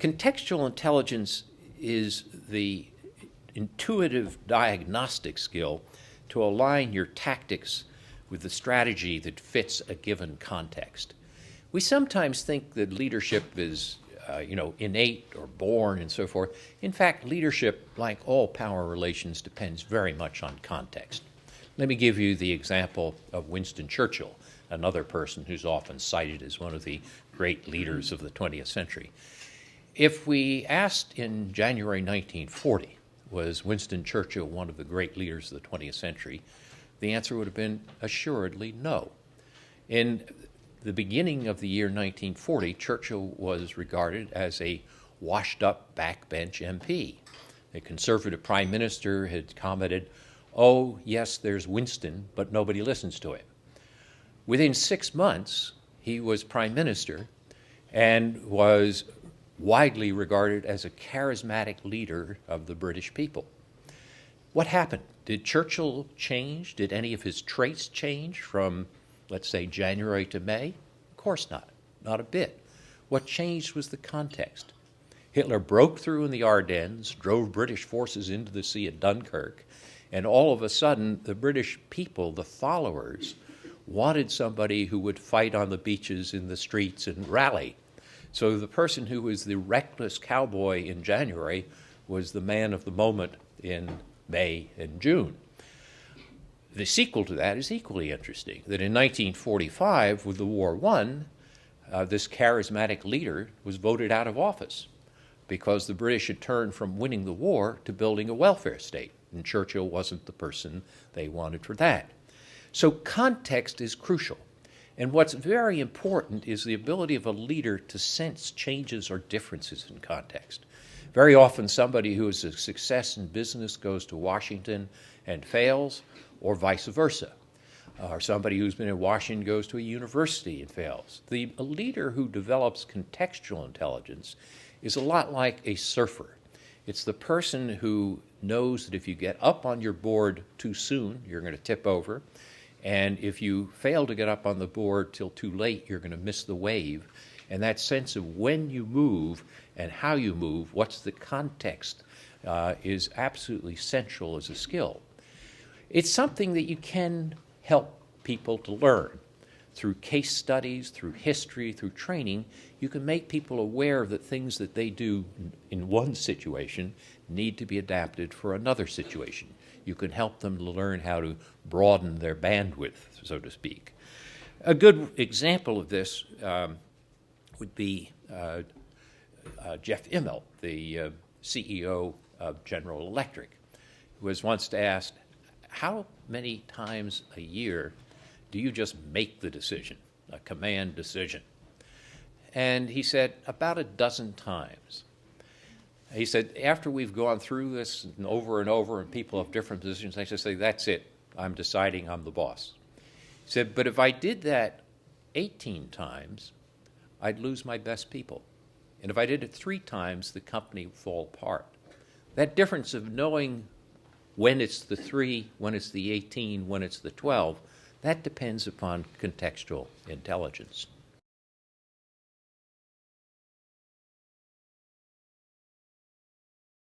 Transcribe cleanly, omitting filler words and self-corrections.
Contextual intelligence is the intuitive diagnostic skill to align your tactics with the strategy that fits a given context. We sometimes think that leadership is innate or born and so forth. In fact, leadership, like all power relations, depends very much on context. Let me give you the example of Winston Churchill, another person who's often cited as one of the great leaders of the 20th century. If we asked in January 1940, was Winston Churchill one of the great leaders of the 20th century, the answer would have been assuredly no. In the beginning of the year 1940, Churchill was regarded as a washed-up backbench MP. A conservative prime minister had commented, "Oh, yes, there's Winston, but nobody listens to him." Within 6 months, he was prime minister and was widely regarded as a charismatic leader of the British people. What happened? Did Churchill change? Did any of his traits change from, let's say, January to May? Of course not. Not a bit. What changed was the context. Hitler broke through in the Ardennes, drove British forces into the sea at Dunkirk, and all of a sudden, the British people, the followers, wanted somebody who would fight on the beaches, in the streets, and rally. So the person who was the reckless cowboy in January was the man of the moment in May and June. The sequel to that is equally interesting, that in 1945, with the war won, this charismatic leader was voted out of office because the British had turned from winning the war to building a welfare state, and Churchill wasn't the person they wanted for that. So context is crucial. And what's very important is the ability of a leader to sense changes or differences in context. Very often somebody who is a success in business goes to Washington and fails, or vice versa. Or somebody who's been in Washington goes to a university and fails. A leader who develops contextual intelligence is a lot like a surfer. It's the person who knows that if you get up on your board too soon, you're going to tip over. And if you fail to get up on the board till too late, you're going to miss the wave. And that sense of when you move and how you move, what's the context, is absolutely central as a skill. It's something that you can help people to learn. Through case studies, through history, through training, you can make people aware that things that they do in one situation need to be adapted for another situation. You can help them to learn how to broaden their bandwidth, so to speak. A good example of this would be Jeff Immelt, the CEO of General Electric, who was once asked, how many times a year do you just make the decision, a command decision? And he said, about a dozen times. He said, after we've gone through this and over, and people have different positions, I just say, that's it. I'm deciding I'm the boss. He said, but if I did that 18 times, I'd lose my best people. And if I did it 3 times, the company would fall apart. That difference of knowing when it's the 3, when it's the 18, when it's the 12, that depends upon contextual intelligence.